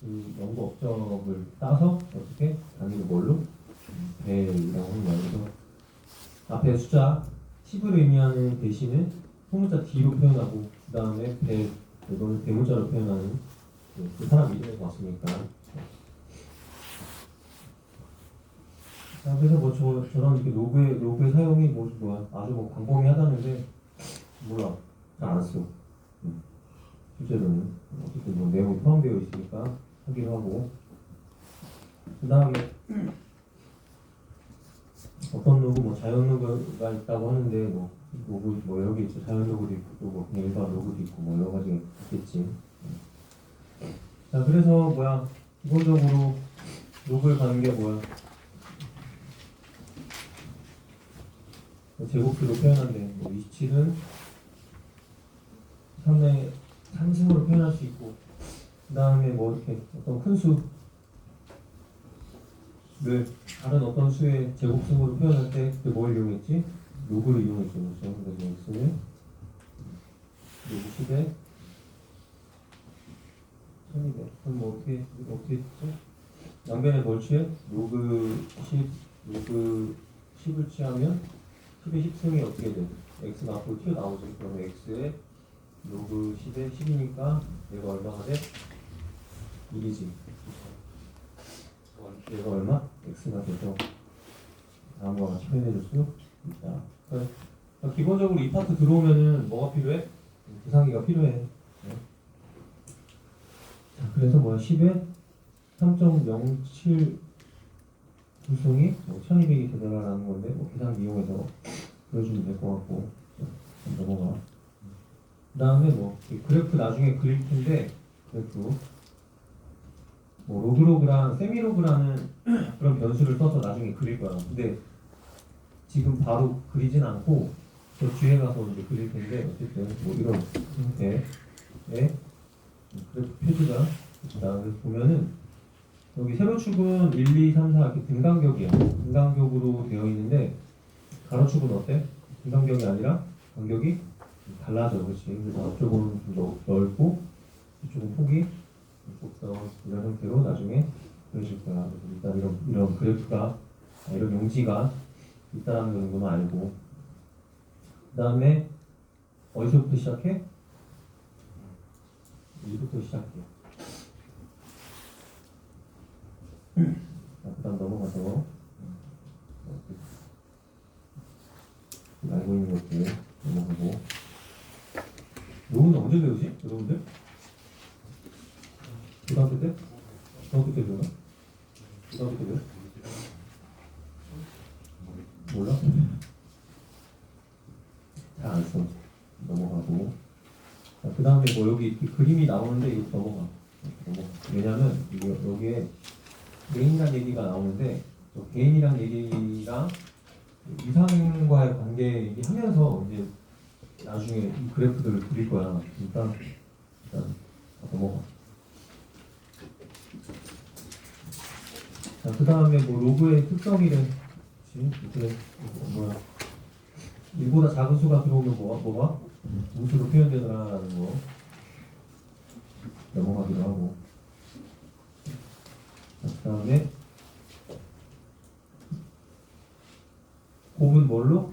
그 연구 업적을 따서 어떻게 단위를 뭘로? 배라고 하는 거야. 그래서 앞에 숫자 10을 의미하는 대신은 소문자 D로 표현하고 그 다음에 배, 이거는 대문자로 표현하는 그 사람 이름에서 왔으니까. 자, 그래서 뭐 저런 이렇게 로그의 사용이 뭐야 아주 뭐 광범위하다는데 몰라 잘 안 써. 실제로는 어쨌든 뭐 내용이 포함되어 있으니까 하기로 하고. 그 다음에 어떤 로그 뭐 자연 로그가 있다고 하는데 뭐 로그 뭐 여러 개 있죠. 자연 로그도 있고 또 뭐 그냥 일반 로그도 있고 뭐 여러 가지가 있겠지. 자, 그래서 뭐야 기본적으로 로그를 가는 게 뭐야 제곱수로 표현한대. 뭐 27은 3의 3승으로 표현할 수 있고 그 다음에 뭐 이렇게 어떤 큰 수를 다른 어떤 수의 제곱승으로 표현할 때 그때 뭘 이용했지? 로그를 이용했죠. 그렇죠? 그래서 x는 로그 10에 1200. 그럼 뭐 어떻게 했지? 양변에 뭘 취해? 로그 10, 로그 10을 취하면 10의 10승이 어떻게 돼? x가 앞으로 튀어나오지. 그러면 x에 로그 10에 10이니까 얘가 얼마가 돼? 1이지. 얘가 얼마? x가 돼서 다음과 같이 표현해줄 수 있다. 그러니까 기본적으로 이 파트 들어오면은 뭐가 필요해? 계산기가 필요해. 네. 자, 그래서 뭐야? 10에 3.07 구성이 1200이 되더라라는 건데 뭐 계산기 이용해서 보여주면 될 것 같고. 자, 넘어가. 그 다음에 뭐 그래프 나중에 그릴 텐데 그래프 뭐 로그로그랑 세미로그라는 그런 변수를 써서 나중에 그릴 거야. 근데 지금 바로 그리진 않고 저 뒤에 가서 이제 그릴 텐데 어쨌든 뭐 이런 형태의 그래프 표지가 있다. 그래서 보면은 여기 세로축은 1, 2, 3, 4 이렇게 등간격이야. 등간격으로 되어 있는데 가로축은 어때? 등간격이 아니라 간격이 달라져. 그렇지. 그래서 앞쪽은 좀 넓고 이쪽은 폭이 이런 형태로 나중에 보여줄 거야. 그래서 일단 이런 그래프가 이런 용지가 있다는 정도만 알고 그 다음에 어디서부터 시작해? 여기부터 시작해. 자, 그 다음 넘어가서 알고 있는 것들 넘어가고 요거는 언제 배우지? 여러분들? 고등학교 때? 중학교 때 배우나? 고등학교 때 배워? 몰라? 잘 안 써. 넘어가고. 그 다음에 뭐 여기 그림이 나오는데 이거 넘어가. 왜냐면 이거 여기에 개인이란 얘기가 나오는데 개인이란 얘기랑 이상과의 관계 얘기하면서 이제 나중에 이 그래프들을 그릴 거야. 일단 넘어가. 자, 그 다음에 뭐 로그의 특성이래. 그래, 뭐야. 1보다 작은 수가 들어오면 뭐가? 무수로 표현되더라라는 거 넘어가기도 하고. 자, 그 다음에 곱은 뭘로?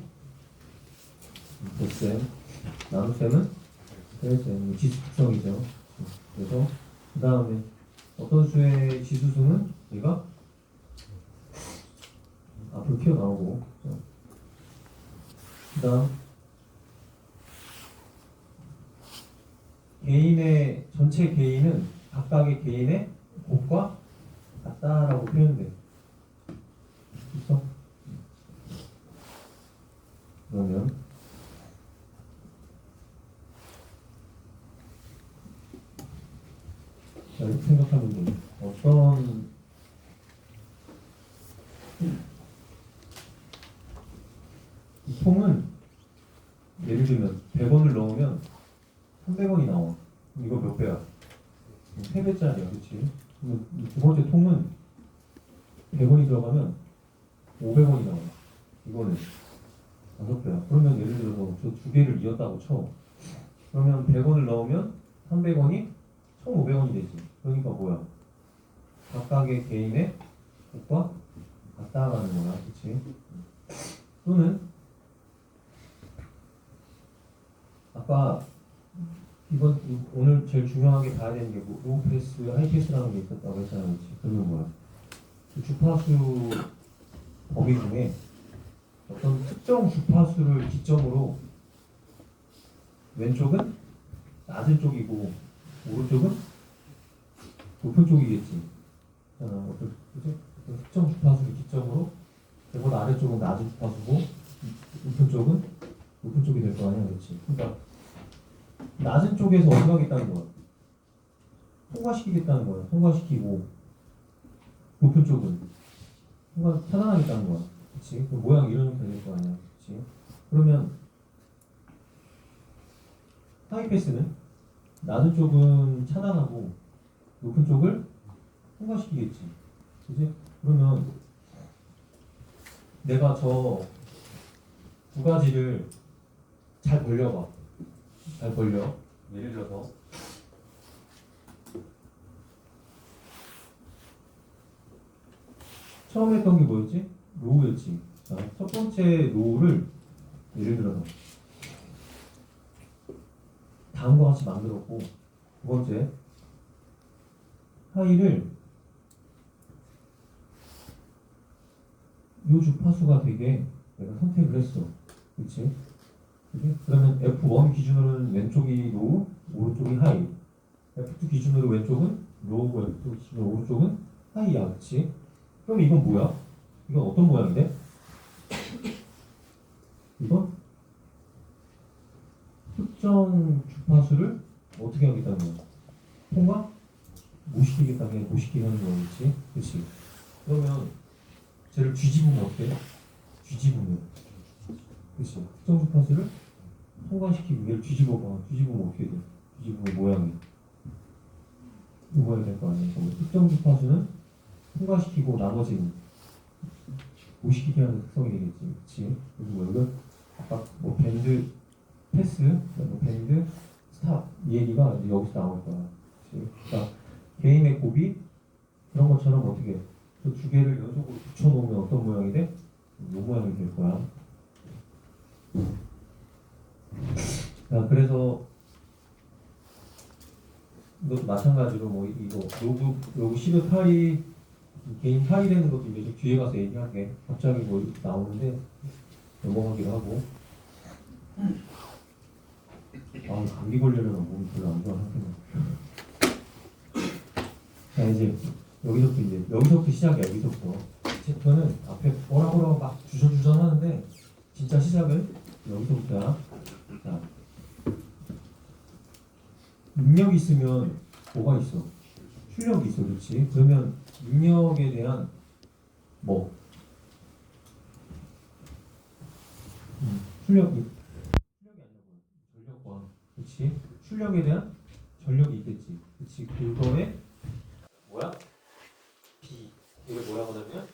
곱셈. 나눗셈은? 뺄셈. 지수 특성이죠. 그래서 그 다음에 어떤 수의 지수수는 얘가 앞으로 튀어나오고 그 다음 개인의 전체 개인은 각각의 개인의 곱과 같다라고 표현돼. 있어? 그러면 자, 이렇게 생각하면 돼. 어떤 이 통은 예를 들면 100원을 넣으면 300원이 나와. 이거 몇 배야? 3배짜리야, 그렇지? 두 번째 통은 100원이 들어가면 500원이 나와. 이거는 5배야. 그러면 예를 들어서 저 두 개를 이었다고 쳐. 그러면 100원을 넣으면 300원이 1,500원이 되지. 그러니까 뭐야? 각각의 개인의 곱과 같다라는 거야, 그렇지? 또는 아까 오늘 제일 중요하게 봐야 되는 게 로우 패스, 하이 패스라는 게 있었다고 했잖아, 그렇지? 그러면 뭐야? 그 주파수 범위 중에 어떤 특정 주파수를 기점으로 왼쪽은 낮은 쪽이고 오른쪽은 높은 쪽이겠지. 어떤 그지? 어떤 특정 주파수를 기점으로 그리고 아래쪽은 낮은 주파수고 높은 쪽은 높은 쪽이 될 거 아니야, 그렇지? 그러니까 낮은 쪽에서 어디 가겠다는 거야? 통과시키겠다는 거야. 통과시키고 높은 쪽은 차단하겠다는 거야. 그렇지? 그 모양 이런 게 될 거 아니야, 그렇지? 그러면 하이패스는 낮은 쪽은 차단하고 높은 쪽을 통과시키겠지. 그지? 그러면 내가 저 두 가지를 잘 벌려봐. 잘 벌려. 예를 들어서 처음 했던 게 뭐였지? 로우였지. 자, 첫 번째 로우를 예를 들어서 다음과 같이 만들었고 두 번째 하이를 요 주파수가 되게 내가 선택을 했어. 그치? 그치? 그러면 F1 기준으로는 왼쪽이 로우, 오른쪽이 하이. F2 기준으로 왼쪽은 로우, F2 기준으로 오른쪽은 하이야. 그치? 그럼 이건 뭐야? 이건 어떤 모양인데? 이건 특정 주파수를 어떻게 하겠다는 거야? 통과? 못 시키겠다는 게 못 시키는 거겠지? 그치? 그러면 쟤를 뒤집으면 어때? 뒤집으면 그치? 특정 주파수를 통과시키고 얘를 뒤집어봐. 뒤집으면 어떻게 돼? 뒤집으면 모양이 이 모양이 될 거 아니야? 그러면 특정 주파수는 통과시키고 나머지는 못 시키게 하는 특성이 되겠지. 그치? 그리고 이건 아까 뭐 밴드 패스, 뭐 밴드 스탑 이 얘기가 이제 여기서 나올 거야. 그치? 그러니까 개인의 곱이 그런 것처럼 어떻게 그 두 개를 연속으로 붙여놓으면 어떤 모양이 돼? 이 모양이 될 거야. 자, 그래서 이것도 마찬가지로 뭐 이거 로그 10의 8이 개인 8이 되는 것도 이제 좀 뒤에 가서 얘기할게. 갑자기 뭐 이렇게 나오는데 넘어가기도 하고. 감기 걸리려면 몸이 별로 안 좋아 상태네. 자, 이제 여기서부터 시작이야. 여기서부터 챕터는 앞에 뭐라고 막 주저주저 하는데 진짜 시작은 여기서부터야. 자, 능력이 있으면 뭐가 있어? 출력이 있어, 그렇지? 그러면 능력에 대한 뭐 출력이 아니고 전력과, 그렇지? 출력에 대한 전력이 있겠지, 그렇지? 그거에 뭐야? B. 이걸 뭐라고 하냐면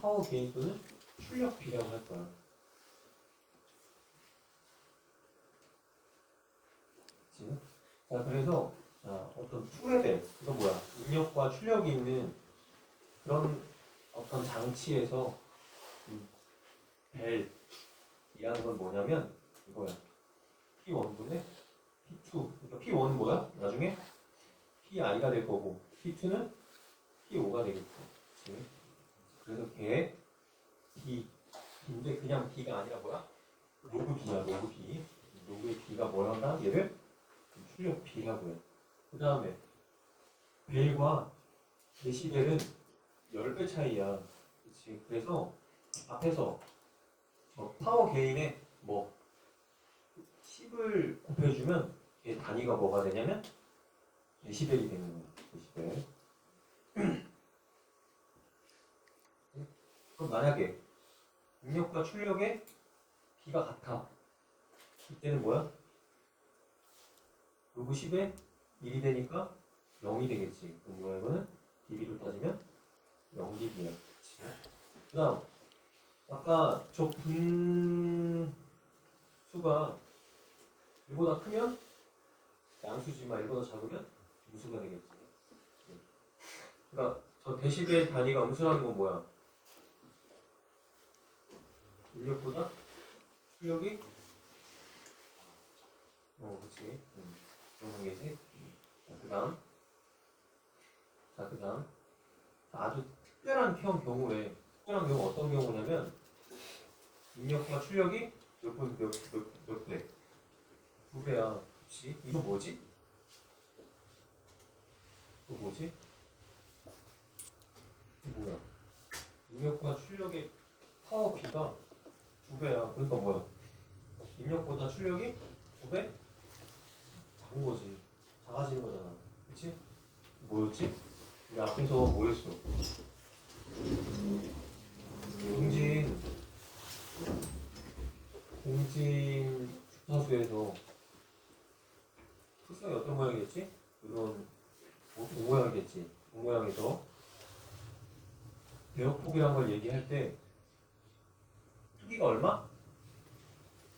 파워 게인 또는 출력 B라고 할 거야. 그렇지? 자, 그래서 어떤 툴레벨, 이건 뭐야? 입력과 출력이 있는 그런 어떤 장치에서 벨이라는 건 뭐냐면 이거야. P1분의 P2. 그러니까 P1은 뭐야? 나중에 PI가 될 거고 P2는 P5가 되겠지. 그치? 그래서 걔 B인데 그냥 B가 아니라 뭐야? 로그 B야, 로그 B. 로그의 B가 뭐란다? 얘를 출력 B라고 해. 그 다음에 벨과 데시벨은 10배 차이야. 그치? 그래서 앞에서 파워 게인에 뭐 10을 곱해주면 얘 단위가 뭐가 되냐면 데시벨이 되는 거야. 데시벨. 그럼 만약에 입력과 출력의 B가 같아. 이때는 뭐야? 로그 10에 1이 되니까 0이 되겠지. 그럼 뭐야 이거는 dB로 따지면 0dB야. 그 다음 아까 저 분수가 1보다 크면 양수지만 1보다 작으면 분수가 되겠지. 그러니까 저 데시벨 단위가 음수라는 건 뭐야? 인력보다 출력이? 그치. 그런 관계지. 그 다음. 아주 특별한 특별한 경우 어떤 경우냐면, 인력과 출력이 몇 배? 두 배야. 그치? 이거 뭐지? 이거 뭐지? 이거 뭐야? 인력과 출력의 파워 B가 두 배야. 그러니까 뭐야? 인력보다 출력이 두 배? 작은 거지. 작아지는 거잖아. 그치? 뭐였지? 우리 앞에서 뭐였어? 공진 주파수에서 특성이 어떤 모양이겠지? 이런 모양이겠지. 모양에서 대역폭이란 걸 얘기할 때 크기가 얼마?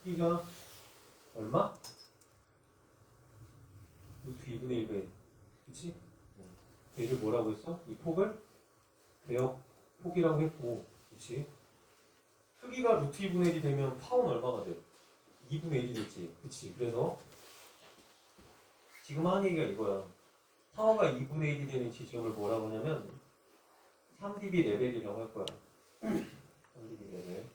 크기가 얼마? 루트 2분의 1배. 그치? 얘를 뭐라고 했어? 이 폭을 대역폭이라고 했고, 그치? 크기가 루트 2분의 1이 되면 파워는 얼마가 돼? 2분의 1이 됐지. 그치? 그래서 지금 하는 얘기가 이거야. 파워가 2분의 1이 되는 지점을 뭐라고 하냐면 3dB 레벨이라고 할 거야. 3dB 레벨.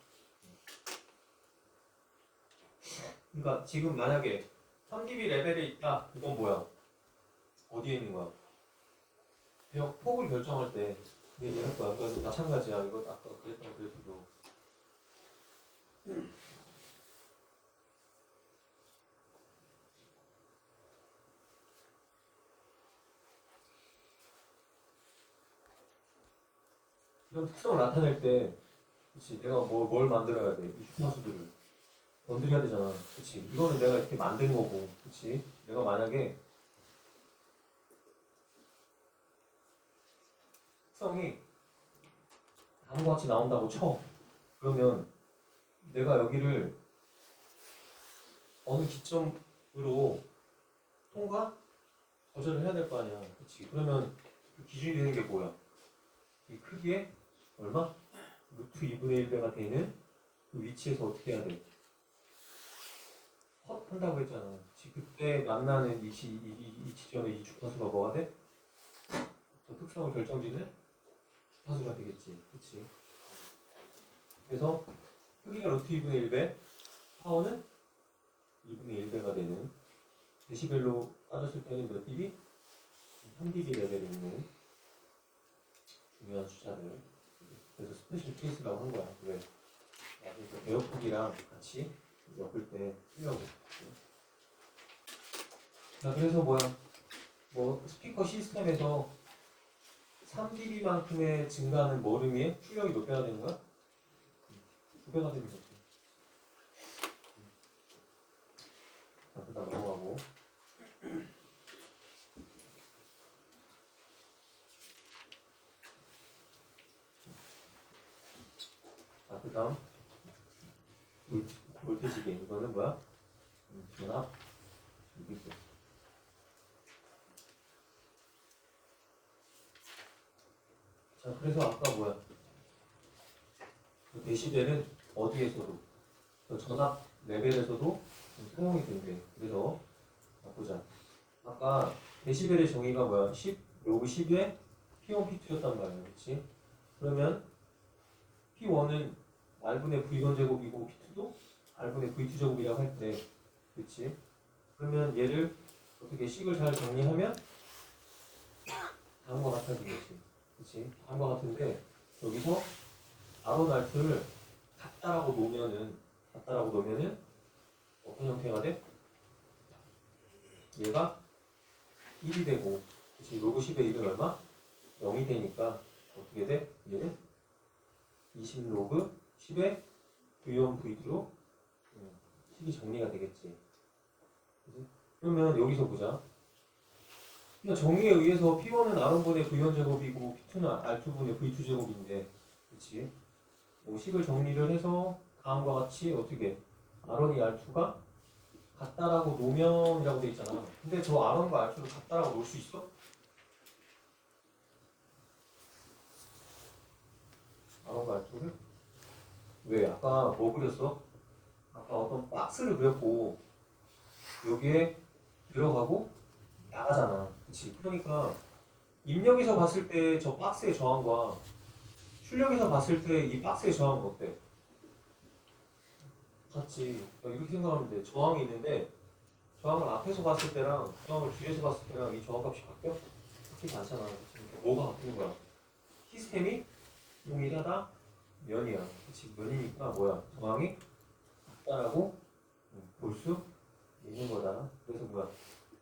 그러니까 지금 만약에 3dB 레벨에 있다. 이건 뭐야? 어디에 있는 거야? 대역 폭을 결정할 때 얘기할 거야. 그래서 마찬가지야. 이거 아까 그랬던 그래프도. 이런 특성을 나타낼 때, 그치, 내가 뭘 만들어야 돼? 이 주파수들을 건드려야 되잖아. 그치? 이거는 내가 이렇게 만든 거고, 그치? 내가 만약에 특성이 다음과 같이 나온다고 쳐. 그러면 내가 여기를 어느 기점으로 통과? 거절을 해야 될 거 아니야. 그치? 그러면 그 기준이 되는 게 뭐야? 이 크기에 얼마? 루트 2분의 1배가 되는 그 위치에서 어떻게 해야 돼? 헛 한다고 했잖아. 그때 만나는 이 지점의 이 주파수가 뭐가 돼? 저 특성을 결정짓는 주파수가 되겠지. 그치? 그래서 크기가 루트 2분의 1배, 파워는 2분의 1배가 되는 데시벨로 따졌을 때는 몇 dB? 3dB 레벨에 있는 중요한 숫자들. 그래서 스페셜 케이스라고 한 거야. 왜? 그러니까 대역폭이랑 같이 엮을 때 쓰려고. 자, 그래서 뭐야? 스피커 시스템에서 3dB만큼의 증가하는 뭐를 위해 출력이 몇 배가 되는 거야? 2배가 되는 거지. 자, 그 다음 넘어가고. 자, 그 다음. 볼테지기. 이거는 뭐야? 전압. 여기 있어. 자, 그래서 아까 뭐야? 그 데시벨은 어디에서도, 그 전압 레벨에서도 사용이 된대. 그래서, 보자. 아까 데시벨의 정의가 뭐야? 10, 로그 10에 P1, P2였단 말이야. 그치? 그러면 P1은 R분의 V1 제곱이고 P2도 R분의 V2 제곱이라고 할 때, 그치? 그러면 얘를 어떻게 식을 잘 정리하면 다음과 같아지겠지. 그치? 다음과 같은데, 여기서 R1, R2를 같다라고 놓으면은 어떤 형태가 돼? 얘가 1이 되고, 그치? 로그 10의 1은 얼마? 0이 되니까 어떻게 돼? 얘는 20로그 10의 V1, V2로 식이 정리가 되겠지. 그치? 그러면 여기서 보자. 그러니까 정의에 의해서 P1은 R1분의 V1 제곱이고 P2는 R2분의 V2 제곱인데, 그치? 식을 정리를 해서 다음과 같이 어떻게 R1이 R2가 같다라고 놓으면이라고 돼 있잖아. 근데 저 R1과 R2를 같다라고 놓을 수 있어? 그래? 왜? 아까 뭐 그렸어? 아까 어떤 박스를 그렸고 여기에 들어가고 나가잖아. 그치? 그러니까 입력에서 봤을 때 저 박스의 저항과 출력에서 봤을 때 이 박스의 저항은 어때? 같지. 이렇게 생각하면 돼. 저항이 있는데 저항을 앞에서 봤을 때랑 저항을 뒤에서 봤을 때랑 이 저항값이 바뀌어? 바뀌지 않잖아. 그치? 뭐가 바뀌는 거야? 시스템이 동일하다? 면이야. 그치? 면이니까 뭐야? 저항이 같다라고 볼 수 있는 거다. 그래서 뭐야?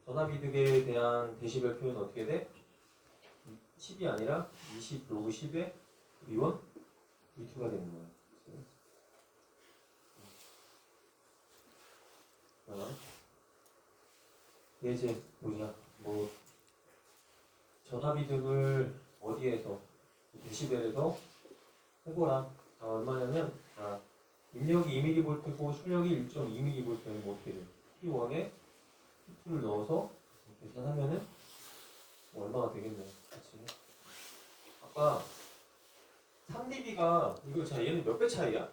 전압이득에 대한 데시벨 표현은 어떻게 돼? 10이 아니라 20 로그 10에 V1, V2가 되는 거야. 이제 보자. 뭐 전압이득을 어디에서 데시벨에서 해보라. 얼마냐면 입력이 2mV고 출력이 1.2mV면 뭐 어떻게 돼? P1에 P2를 넣어서 계산하면은 뭐 얼마가 되겠네. 그치? 아까 3dB가 이거 자 얘는 몇 배 차이야?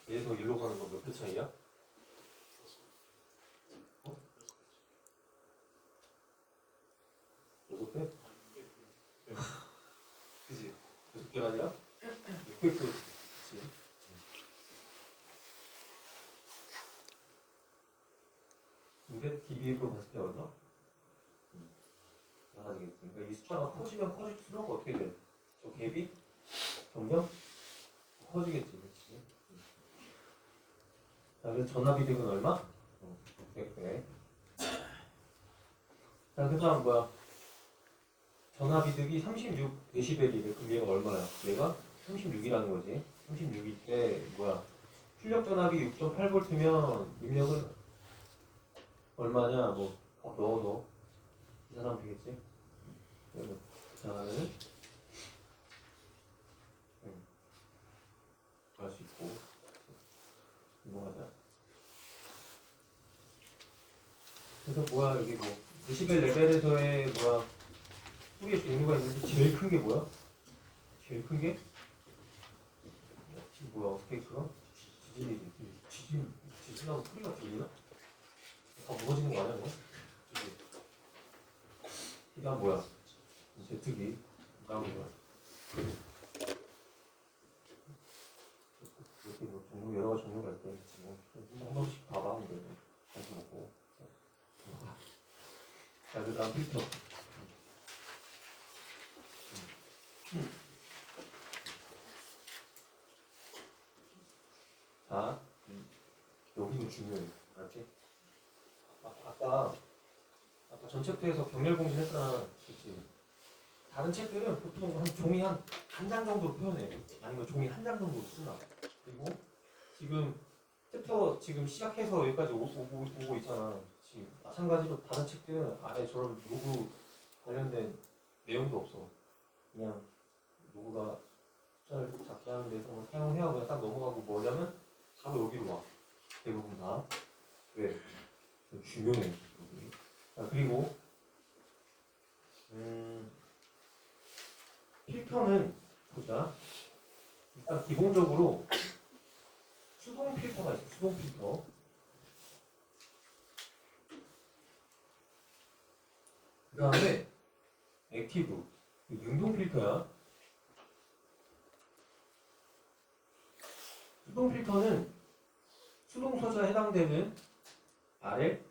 얘에서 1로 가는 거 몇 배 차이야? 어? 6배? 그지? 6배가 아니라 600배. 그치? 근데 dB로 봤을 때 얼마? 많아지겠지. 그러니까 이 숫자가 커지면 커질수록 어떻게 돼? 저 갭이 점점 커지겠지. 그치? 자, 그래서 전압이득은 얼마? 600배. 자, 그 다음 뭐야? 전압이득이 36데시벨이래. 그럼 얘가 얼마야? 얘가 36이라는 거지. 36일 때 뭐야? 출력 전압이 6.8V면 입력은 얼마냐? 뭐 넣어. 계산하면 되겠지? 자, 그러면은 할 수 있고 이동하자. 그래서 뭐야 여기 뭐 데시벨 레벨에서의 뭐야 소리의 종류가 있는데 제일 큰 게 뭐야? 제일 큰 게 뭐야 어떻게 그거? 지진이지. 지진하고 소리가 들리나? 다 무너지는 거 아니야 뭐? 이게 뭐야? 제트기 나오는 거야. 이렇게 뭐 종류 여러 가지 종류가 있대. 한 번씩 봐봐. 근데 다시 먹고. 자, 그다음 필터. 자, 여기는 중요해. 알았지? 아까 전 챕터에서 병렬 공진했잖아. 그치? 다른 책들은 보통 한 종이 한 장 정도 표현해. 아니면 종이 한 장 정도 쓰나. 그리고 지금 챕터 지금 시작해서 여기까지 오고 있잖아. 지금 마찬가지로 다른 책들은 아예 저런 로그 관련된 내용도 없어. 그냥 로그가 숫자를 작게 하는 데서 뭐 사용해야 그냥 딱 넘어가고 뭐냐면 바로 여기로 와. 대부분 다. 왜? 중요해. 자, 그리고 필터는 보자. 일단 기본적으로 수동 필터가 있어. 수동 필터. 그 다음에 액티브. 능동 필터야. 수동 필터는 수동 소자에 해당되는 RL,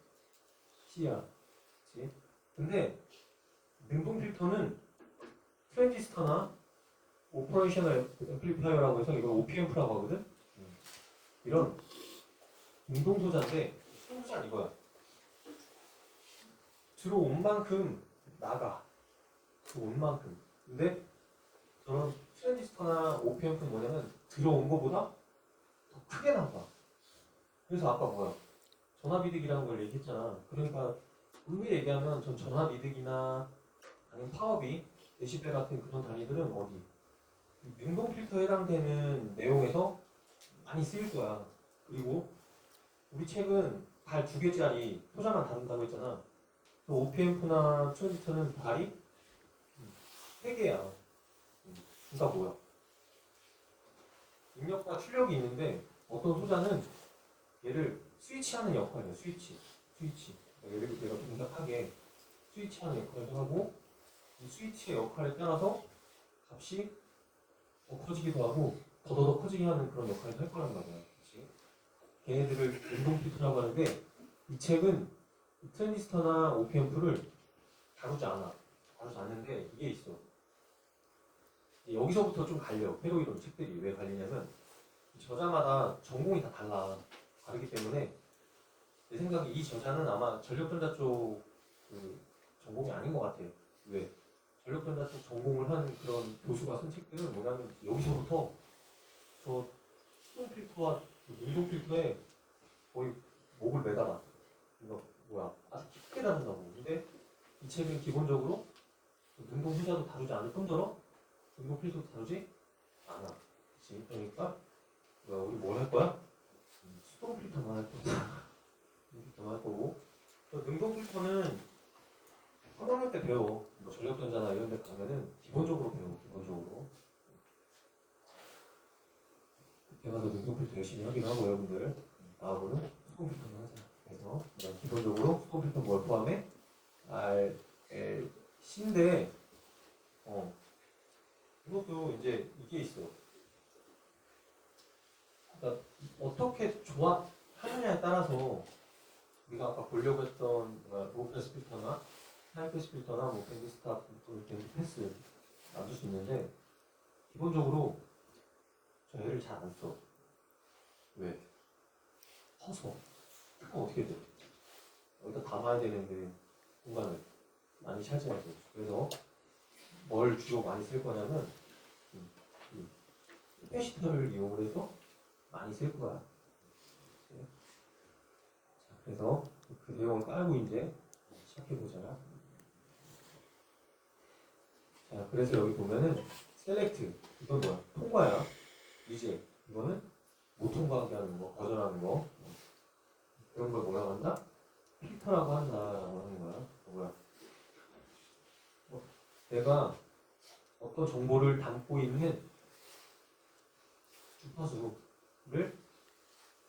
C야. 그치? 근데 능동 필터는 트랜지스터나 오퍼레이셔널 앰플리파이어라고 해서 이걸 OPM프라고 하거든? 이런 능동 소자인데 수동 소자는 이거야. 들어온 만큼 나가. 들어온 만큼. 근데 저런 트랜지스터나 OPM프는 뭐냐면 들어온 거보다 더 크게 나가. 그래서 아까 뭐야? 전압이득이라는 걸 얘기했잖아. 그러니까 의미를 얘기하면 전 전압이득이나 아니면 파워비, 데시벨 같은 그런 단위들은 어디? 능동 필터에 해당되는 내용에서 많이 쓰일 거야. 그리고 우리 책은 발 2개짜리 소자만 다룬다고 했잖아. OPM프나 트랜지스터는 발이 3개야. 그러니까 뭐야? 입력과 출력이 있는데 어떤 소자는 얘를 스위치하는 역할이에요. 스위치. 얘를 내가 동작하게 스위치하는 역할을 하고 이 스위치의 역할에 따라서 값이 더 커지기도 하고 더더더 커지게 하는 그런 역할을 할 거란 말이야. 그치? 걔네들을 운동 필터라고 하는데 이 책은 트랜지스터나 오피앰프를 다루지 않아. 다루지 않는데 이게 있어. 여기서부터 좀 갈려. 회로이론 책들이 왜 갈리냐면 저자마다 전공이 다 달라. 다르기 때문에 내 생각에 이 저자는 아마 전력전자 쪽 그 전공이 아닌 것 같아요. 왜? 전력전자 쪽 전공을 한 그런 교수가 쓴 책들은 뭐냐면 여기서부터 저 수동 필터와 능동 필터에 거의 목을 매달아. 이거 뭐야? 아주 깊게 다룬다고. 근데 이 책은 기본적으로 능동 후자도 다루지 않을 뿐더러 능동 필터도 다루지 않아. 그치? 그러니까 뭐야, 우리 뭘 할 거야? 수동 필터만 할 거야. 필터만 할 거고. 능동 필터는 학원할 때 배워. 뭐 전력전자나 이런 데 가면은 기본적으로 배워. 기본적으로. 그때 가서 능동 필터 열심히 하긴 하고 여러분들. 나하고는 수동 필터만 하자. 그래서 기본적으로 수동 필터 뭘 포함해? R, L, C인데 이것도 이제 이게 있어. 그러니까 어떻게 조합하느냐에 따라서 우리가 아까 보려고 했던 로우패스 필터나 하이패스 필터나 뭐 밴드 스탑, 밴드 패스 만들 수 있는데 기본적으로 저 얘를 잘 안 써. 왜? 커서. 그럼 어떻게 돼? 여기다 담아야 되는데 공간을 많이 차지하고. 그래서 뭘 주로 많이 쓸 거냐면 캐패시터를 이용을 해서 많이 쓸 거야. 자, 그래서 그 내용을 깔고 이제 시작해보자. 자, 그래서 여기 보면은 셀렉트 이건 뭐야? 통과야. 리젝 이거는 못 통과하게 하는 거, 거절하는 거. 그런 걸 뭐라고 한다? 필터라고 한다라고 하는 거야. 뭐야? 내가 어떤 정보를 담고 있는 주파수를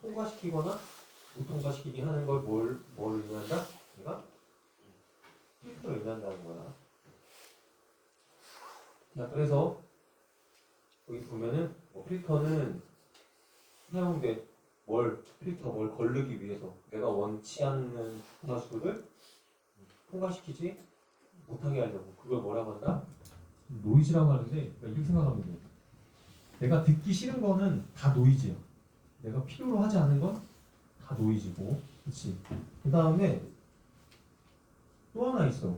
통과시키거나 못 통과시키게 하는 걸 뭘 의미한다? 내가 필터를 의미한다는 거야. 자, 그래서 여기 보면은 필터는 사용돼 필터 뭘 걸르기 위해서 내가 원치 않는 주파수를 통과시키지 못하게 하려고 그걸 뭐라고 한다? 노이즈라고 하는데 그러니까 이렇게 생각하면 돼. 내가 듣기 싫은 거는 다 노이즈야. 내가 필요로 하지 않은 건 다 노이즈고, 그렇지? 그 다음에 또 하나 있어.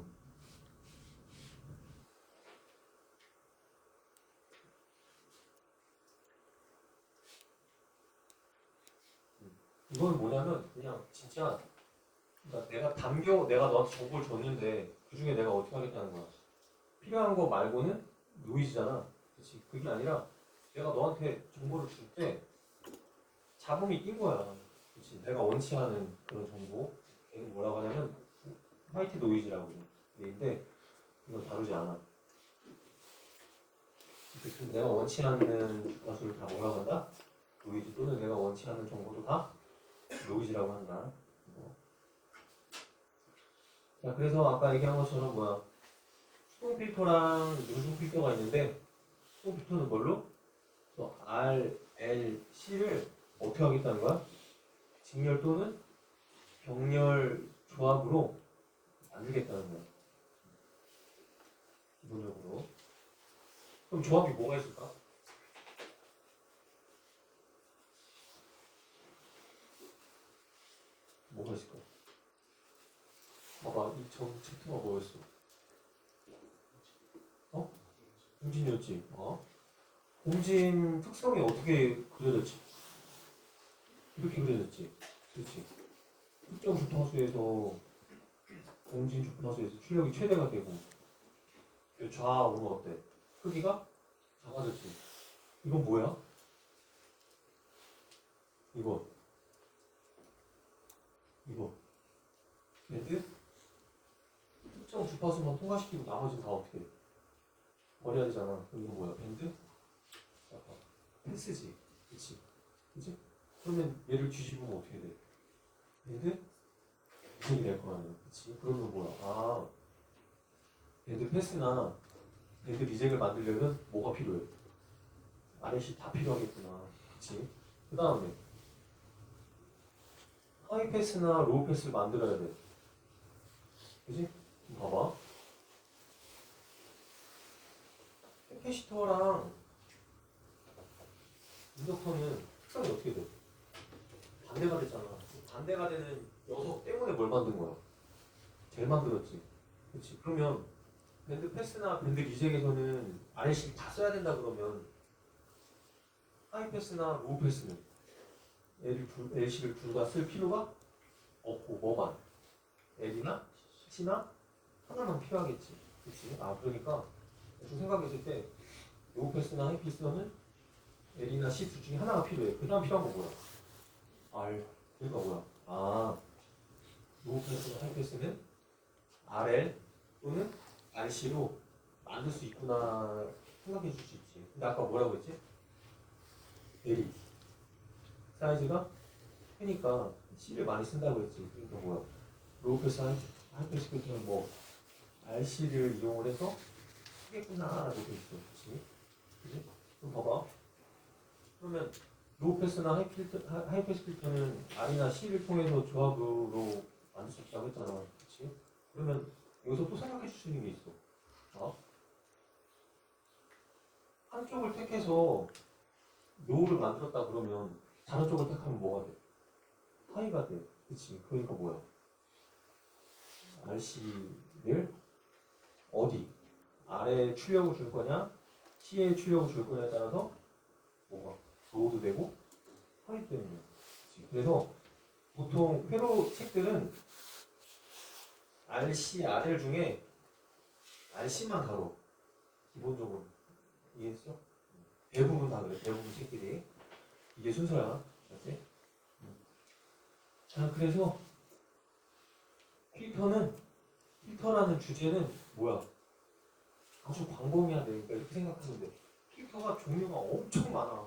이건 뭐냐면 그냥 진짜 그러니까 내가 너한테 정보를 줬는데 그 중에 내가 어떻게 하겠다는 거야. 필요한 거 말고는 노이즈잖아. 그렇지? 그게 아니라 내가 너한테 정보를 줄 때 잡음이 낀 거야. 그렇지? 내가 원치 않은 그런 정보. 얘는 뭐라고 하냐면 화이트 노이즈라고 해. 근데 이건 다루지 않아. 내가 원치 않는 주파수를 다 뭐라고 한다? 노이즈 또는 내가 원치 않는 정보도 다 노이즈라고 한다. 자, 그래서 아까 얘기한 것처럼 뭐야? 수동 필터랑 능동 필터가 있는데 수동 필터는 뭘로? R, L, C를 어떻게 하겠다는 거야? 직렬 또는 병렬 조합으로 만들겠다는 거야. 기본적으로. 그럼 조합이 뭐가 있을까? 뭐가 있을까? 봐봐, 이전 챕터가 뭐였어? 공진이었지. 공진 특성이 어떻게 그려졌지? 이렇게 그려졌지. 그렇지. 특정 주파수에서 공진 주파수에서 출력이 최대가 되고 좌우는 어때? 크기가 작아졌지. 이건 뭐야? 이거 밴드 특정 주파수만 통과시키고 나머지는 다 어떻게 해? 버려야 되잖아. 그럼 이거 뭐야? 밴드? 잠깐. 패스지. 그치? 그치? 그러면 얘를 뒤집으면 어떻게 돼? 밴드? 이렇게 될 거 아니야. 그치? 그러면 뭐야? 아, 밴드 패스나 밴드 리젝을 만들려면 뭐가 필요해? RLC 다 필요하겠구나. 그치? 그 다음에 하이 패스나 로우 패스를 만들어야 돼. 그치? 봐봐. 캐시터랑 인덕터는 특성이 어떻게 돼? 반대가 됐잖아. 반대가 되는 녀석 때문에 뭘 만든 거야? 제일 만들었지. 그치? 그러면 밴드 패스나 밴드 리젝에서는 RLC를 다 써야 된다 그러면 하이 패스나 로우 패스는 LC를 둘 다 쓸 필요가 없고 뭐만? L이나 C나 하나만 필요하겠지. 그치? 아, 그러니까 좀 생각했을 때 로우 패스나 하이 패스는 L이나 C 둘 중에 하나가 필요해. 그 다음 필요한 건 뭐야? R. 그러니까 뭐야? 아, 로우 패스나 하이 패스는 RL 또는 RC로 만들 수 있구나 생각해 줄 수 있지. 근데 아까 뭐라고 했지? L이 사이즈가 크니까 C를 많이 쓴다고 했지. 그러니까 뭐야? 로우 패스 하이 패스 끝에는 뭐 RC를 이용을 해서 쓰겠구나라고 돼 있어. 그치? 그치? 그럼 봐봐. 그러면 로우 패스나 하이 패스 필터는 R이나 C를 통해서 조합으로 만들 수 있다고 했잖아. 그치? 그러면 여기서 또 생각해 줄 수 있는 게 있어. 어? 한쪽을 택해서 로우를 만들었다 그러면 다른 쪽을 택하면 뭐가 돼? 하이가 돼. 그치? 그러니까 뭐야? RC를 어디? 아래에 출력을 줄 거냐? C에 출력을 줄 거냐에 따라서 뭐가? 로우도 되고 하이도 되는 거야. 그치? 그래서 보통 회로 책들은 RC, RL 중에 RC만 다뤄. 기본적으로. 이해했어? 대부분 다 그래. 대부분 책들이. 이게 순서야. 맞지? 자, 그래서 필터라는 주제는 뭐야? 아주 광범위하다. 그러니까 이렇게 생각하면 돼. 필터가 종류가 엄청 많아.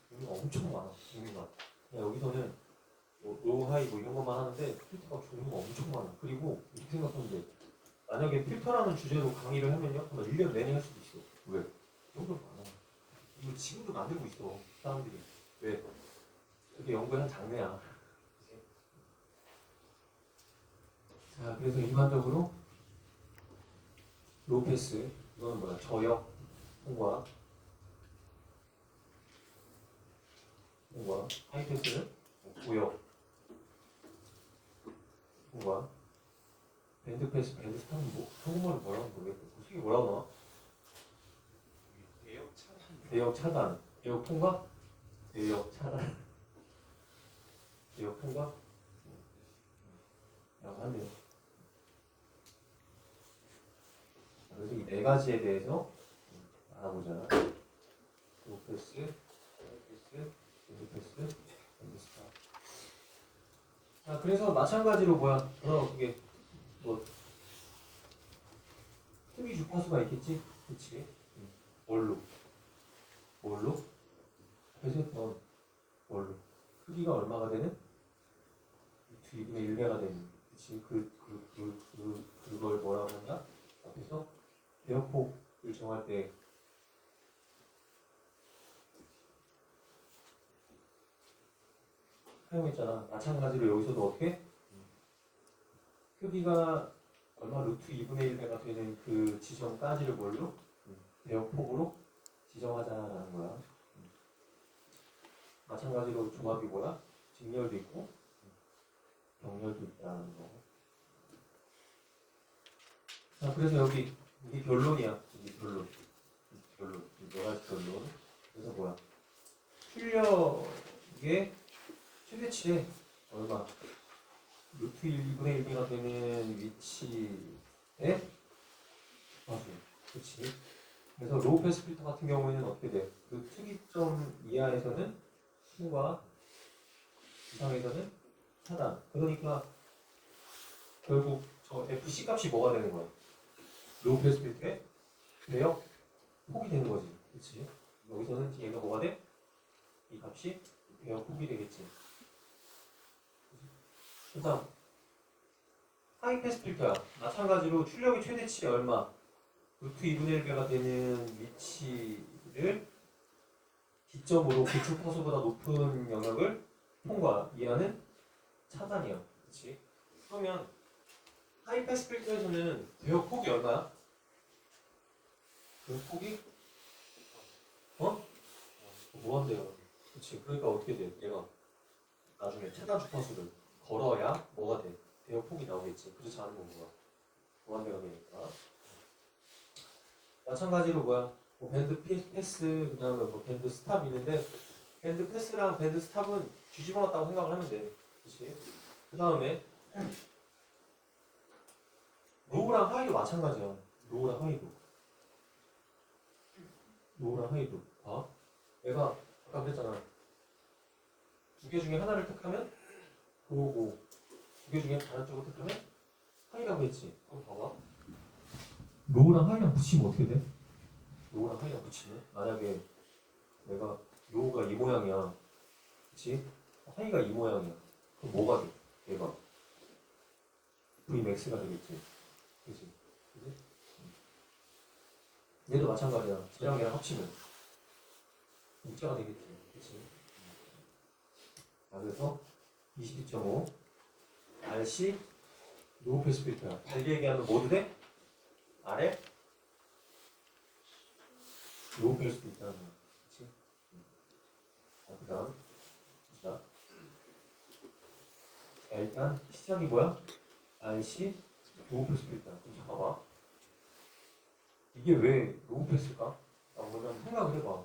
종류가 엄청 많아. 종류가. 그냥 여기서는 뭐 로우, 하이 뭐 이런 것만 하는데 필터가 종류가 엄청 많아. 그리고 이렇게 생각하면 돼. 만약에 필터라는 주제로 강의를 하면요, 그러면 1년 내내 할 수도 있어. 왜? 정도 많아. 이거 지금도 만들고 있어, 사람들이. 왜? 그게 연구의 한 장르야. 자, 그래서 일반적으로 로우 패스, 이건 뭐야? 저역 통과, 하이 패스는 고역 통과, 밴드 패스, 밴드 스타는 뭐 한국말로 뭐라고 모르겠고, 솔직히 뭐라고 나와? 대역 차단, 대역 통과, 대역 차단, 대역 통과, 라고 하네요. 그래서 이 네 가지에 대해서 알아보자. 로우 패스, 하이 패스, 밴드 패스, 밴드 스타. 자, 그래서 마찬가지로 뭐야? 그게 뭐 크기 주파수가 있겠지? 그치? 뭘로? 그래서 뭘로? 크기가 얼마가 되는? 2분의 1배가 되는. 그치? 그걸 뭐라고 한다? 앞에서 대역폭을 정할 때 사용했잖아. 마찬가지로 여기서도 어떻게? 크기가 얼마 루트 2분의 1배가 되는 그 지점까지를 뭘로? 대역폭으로 지정하자라는 거야. 마찬가지로 조합이 뭐야? 직렬도 있고 병렬도 있다는 거. 자, 그래서 이게 결론이야. 이게 결론. 네 가지 결론. 그래서 뭐야? 출력의 최대치에 얼마? 루트 1분의 1배가 되는 위치에 주파수. 그치? 그래서 로우 패스 필터 같은 경우에는 어떻게 돼? 그 특이점 이하에서는 통과, 이상에서는 차단. 그러니까 결국 저 FC 값이 뭐가 되는 거야? 로우 패스 필터의 대역 폭이 되는 거지. 그치? 여기서는 얘가 뭐가 돼? 이 값이 대역 폭이 되겠지. 그 다음 하이패스 필터야. 마찬가지로 출력의 최대치 얼마? 루트 2분의 1배가 되는 위치를 기점으로 그 주파수보다 높은 영역을 통과 이하는 차단이야. 그치? 그러면 하이패스 필터에서는 대역 폭이 얼마야? 그 폭이? 뭐 한대요? 그치? 그러니까 어떻게 돼? 얘가 나중에 차단 주파수를 걸어야 뭐가 돼? 대역 폭이 나오겠지. 그렇지 않은 건 뭐야? 무한대가 되니까. 마찬가지로 뭐야? 뭐 밴드 패스, 그 다음에 뭐 밴드 스탑 있는데, 밴드 패스랑 밴드 스탑은 뒤집어 놨다고 생각을 하면 돼. 그치? 그 다음에, 로우랑 하이도 마찬가지야. 로우랑 하이도. 로우랑 하이도. 봐. 내가 아까 그랬잖아. 두 개 중에 하나를 택하면 로우고, 두 개 중에 다른 쪽을 택하면 하이라고 했지. 그럼 봐봐. 로우랑 하이랑 붙이면 어떻게 돼? 로우랑 하이랑 붙이면? 만약에 내가 로우가 이 모양이야. 그치? 하이가 이 모양이야. 그럼 뭐가 돼? 얘가 Vmax가 되겠지. 그치? 그치? 얘도 마찬가지야. 쟤랑 얘랑 합치면 입자가 되겠지. 그치? 자, 그래서 22.5 RC 로우 패스 필터야. 달리 얘기하면 뭐도 돼? 아래 로우 패스 필터라는 거야. 그치? 자, 그 다음. 자, 일단 시작이 뭐야? RC 로우 패스 필터. 그럼 봐봐. 이게 왜 로우 패스일까? 먼저 한번 생각을 해봐.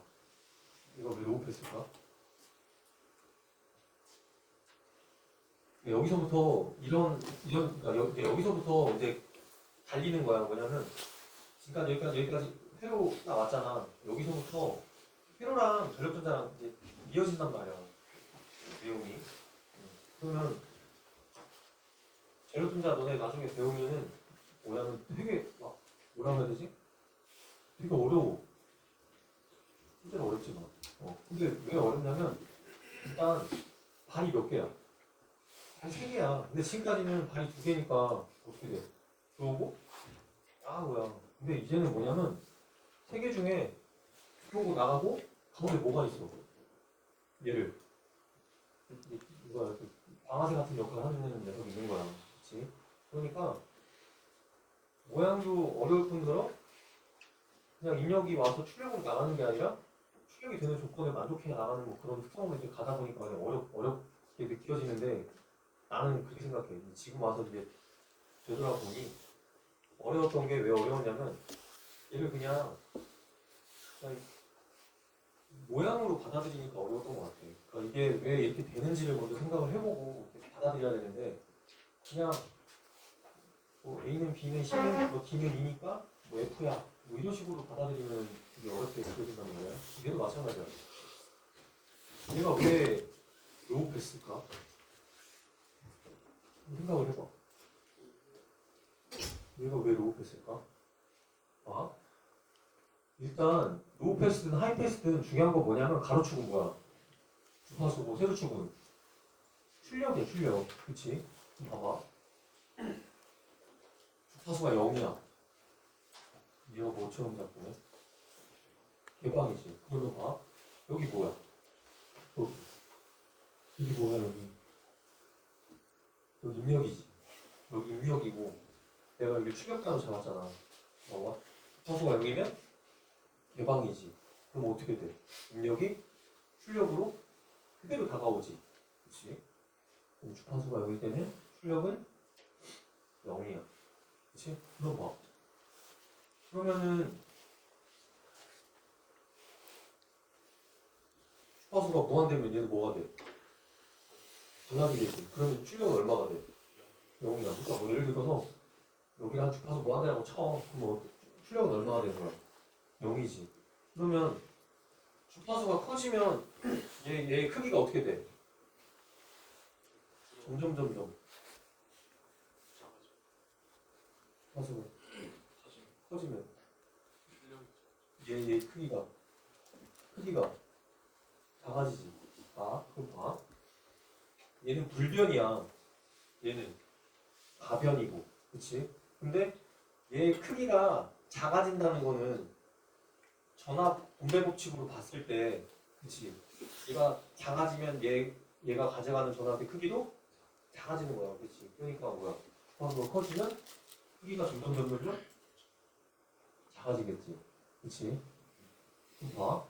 이거 왜 로우 패스일까? 여기서부터 그러니까 여기서부터 이제 달리는 거야. 뭐냐면 지금까지 여기까지 회로 딱 왔잖아. 여기서부터 회로랑 전력전자랑 이제 이어진단 말이야. 내용이. 그러면 전력전자 너네 나중에 배우면은 뭐냐면 되게 막 뭐라 그래야 되지? 되게 어려워. 진짜 어렵지 마. 근데 왜 어렵냐면 일단 발이 몇 개야? 발이 세 개야. 근데 지금까지는 발이 두 개니까 어떻게 돼? 들어오고 뭐야. 근데 이제는 뭐냐면 세 개 중에 들어오고 나가고 가운데 뭐가 있어? 얘를 이거 방아쇠 같은 역할을 하는 녀석이 있는 거야. 그렇지? 그러니까 모양도 어려울 뿐더러 그냥 인력이 와서 출력으로 나가는 게 아니라 출력이 되는 조건에 만족해 나가는 뭐 그런 특성으로 이제 가다 보니까 어렵게 느껴지는데 나는 그렇게 생각해. 지금 와서 이제 되돌아보니 어려웠던 게 왜 어려웠냐면 얘를 그냥 모양으로 받아들이니까 어려웠던 것 같아. 그러니까 이게 왜 이렇게 되는지를 먼저 생각을 해보고 받아들여야 되는데 그냥 뭐 A는 B는 C는 뭐 D는 E니까 뭐 F야 뭐 이런 식으로 받아들이면 되게 어렵게 느껴진단 말이야. 얘도 마찬가지야. 얘가 왜 로우 패스일까? 생각을 해봐. 얘가 왜 로우 패스일까? 일단 로우 패스든 하이 패스든 중요한 거 뭐냐면 가로축은 뭐야? 주파수고 세로축은 출력이야 출력. 그치? 봐봐. 주파수가 0이야. 얘가 뭐처럼 잡고 개방이지. 그러면 봐. 여기 뭐야? 여기 뭐야 여기? 여기 입력이지. 여기 입력이고 내가 여기 출력자로 잡았잖아. 봐봐. 주파수가 0이면 개방이지. 그럼 어떻게 돼? 입력이 출력으로 그대로 다가오지. 그치? 그럼 주파수가 여기 되면 출력은 0이야. 그치? 그럼 봐. 그러면은 주파수가 무한되면 얘는 뭐가 돼? 전압이 되지. 그러면 출력은 얼마가 돼? 0이야. 그러니까 뭐 예를 들어서 여기랑 주파수 무한대라고 쳐. 그럼 뭐 출력은 얼마가 되는 거야? 0이지. 그러면 주파수가 커지면 얘의 크기가 어떻게 돼? 점점 주파수가 커지면 얘 크기가 작아지지. 봐, 그럼 봐. 얘는 불변이야. 얘는 가변이고, 그치? 근데 얘 크기가 작아진다는 거는 전압 분배 법칙으로 봤을 때, 그치? 얘가 작아지면 얘가 가져가는 전압의 크기도 작아지는 거야, 그치? 그러니까 뭐야? 주파수가 커지면 크기가 점점 작아지겠지, 그치? 그럼 봐.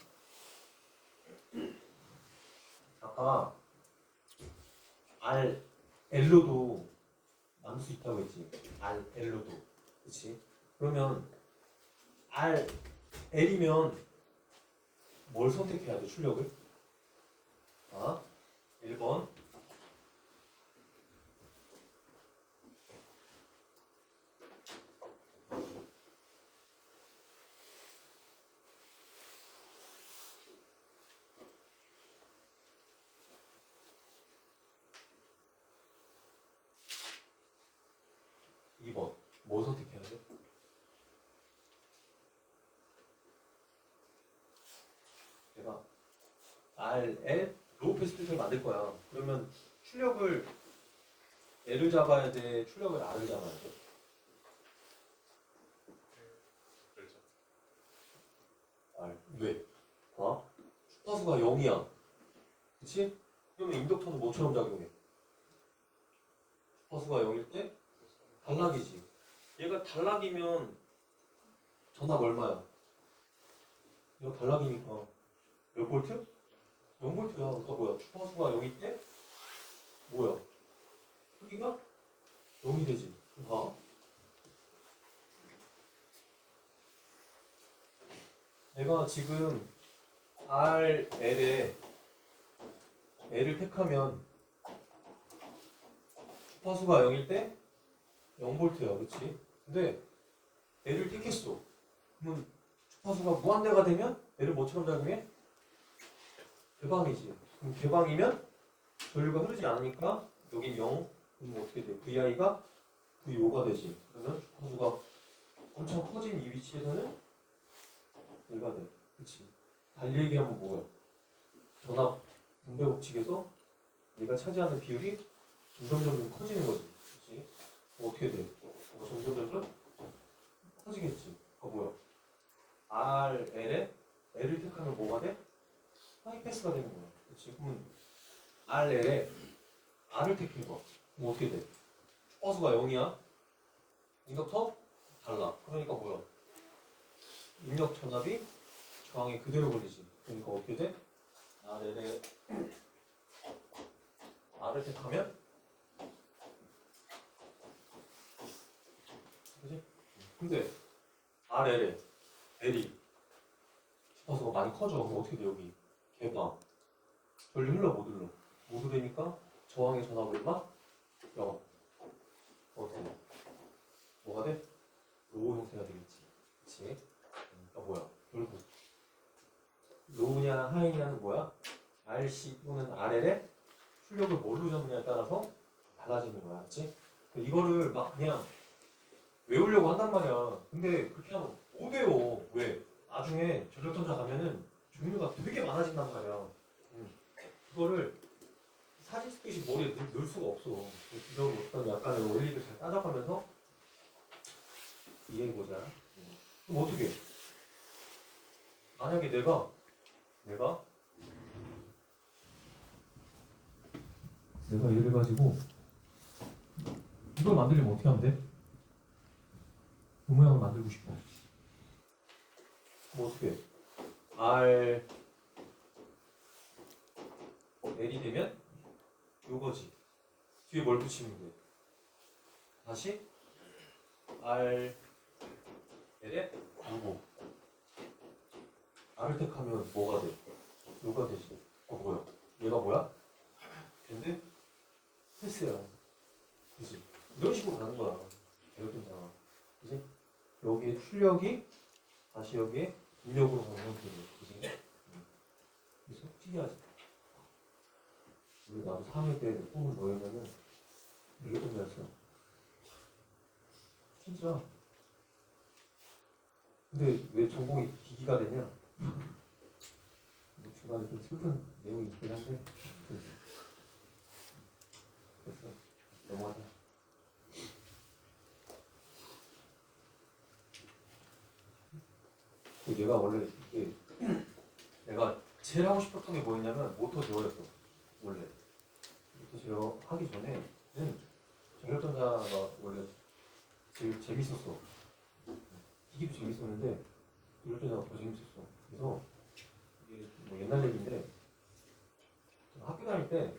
아까 L로도 나눌 수 있다고 했지. L로도. 그치? 그러면 L이면 뭘 선택해야 돼, 출력을? 아, 1번. 2번. 뭐 선택해야 돼? 내가 L 로우 패스 필터를 만들 거야. 그러면 출력을 L을 잡아야 돼, 출력을 R을 잡아야 돼. 그렇죠. R. 왜? 봐. 주파수가 0이야. 그치? 그러면 인덕터는 뭐처럼 작용해? 주파수가 0일 때 단락이지. 얘가 단락이면 전압 얼마야? 얘가 단락이니까 몇 볼트? 0볼트야. 그러니까 뭐야? 주파수가 0일 때 뭐야? 크기가 0이 되지. 봐. 내가 지금 RL에 L을 택하면 주파수가 0일 때 0볼트야. 그치? 근데 L을 택했어. 그러면 주파수가 무한대가 되면 L을 뭐처럼 작용해? 개방이지. 그럼 개방이면 전류가 흐르지 않으니까 여긴 0. 그럼 어떻게 돼? VI가 VO가 되지. 그러면 주파수가 엄청 커진 이 위치에서는 1가 돼. 그치? 달리 얘기하면 뭐야? 전압 분배 법칙에서 얘가 차지하는 비율이 점점 커지는 거지. 그치? 어떻게 돼? 점점 커지겠지. 뭐야? RL에 L을 택하면 뭐가 돼? 하이패스가 되는 거야. 그치? 그러면 RL에 R을 택해봐. 그럼 어떻게 돼? 주파수가 0이야. 인덕터? 달라. 그러니까 뭐야? 입력 전압이 저항에 그대로 걸리지. 그러니까 어떻게 돼? RL에 R을 택하면 그지? 근데 RL에 L이 주파수가 많이 커져. 그럼 어떻게 돼? 여기 개방. 전류 흘러 못 흘러? 못 흐르니까 저항의 전압 얼마? 0. 어떻게 돼? 뭐가 돼? 로우 형태가 되겠지. 그치? 그러니까 뭐야? 결국 로우냐 하이냐는 뭐야? RC 또는 RL에 출력을 뭘로 잡느냐에 따라서 달라지는 거야. 그치? 이거를 막 그냥 외우려고 한단 말이야. 근데 그렇게 하면 못 외워. 왜? 나중에 전력전자 가면은 종류가 되게 많아진단 말이야. 그거를 사진 스케치 머리에 넣을 수가 없어. 이런 어떤 약간의 원리를 잘 따져가면서 이해해보자. 그럼 어떻게? 만약에 내가 얘를 가지고 이걸 만들려면 어떻게 하면 돼? 그 모양을 만들고 싶어. 그럼 어떻게 해? R L이 되면 요거지. 뒤에 뭘 붙이면 돼? 다시 R L에 요거. R을 택하면 뭐가 돼? 요가 되지. 뭐야? 얘가 뭐야? 근데 패스야. 그지? 이런 식으로 가는 거야. 배우던잖아. 그지? 여기에 출력이 다시 여기에 입력으로 가는 형태로. 그지? 그래서 특이하지. 우리 나도 3회 때 꿈을 뭐였냐면 이게 꿈이었어. 진짜 근데 왜 전공이 기기가 되냐? 중간에 좀 슬픈 내용이 있긴 한데 됐어. 넘어가자. 얘가 원래 이게 내가 제일 하고 싶었던 게 뭐였냐면 모터 제어였어. 원래 모터 제어 하기 전에는 전력전자가 원래 제일 재밌었어. 기기도 재밌었는데 전력전자가 더 재밌었어. 그래서 이게 뭐 옛날 얘기인데 학교 다닐 때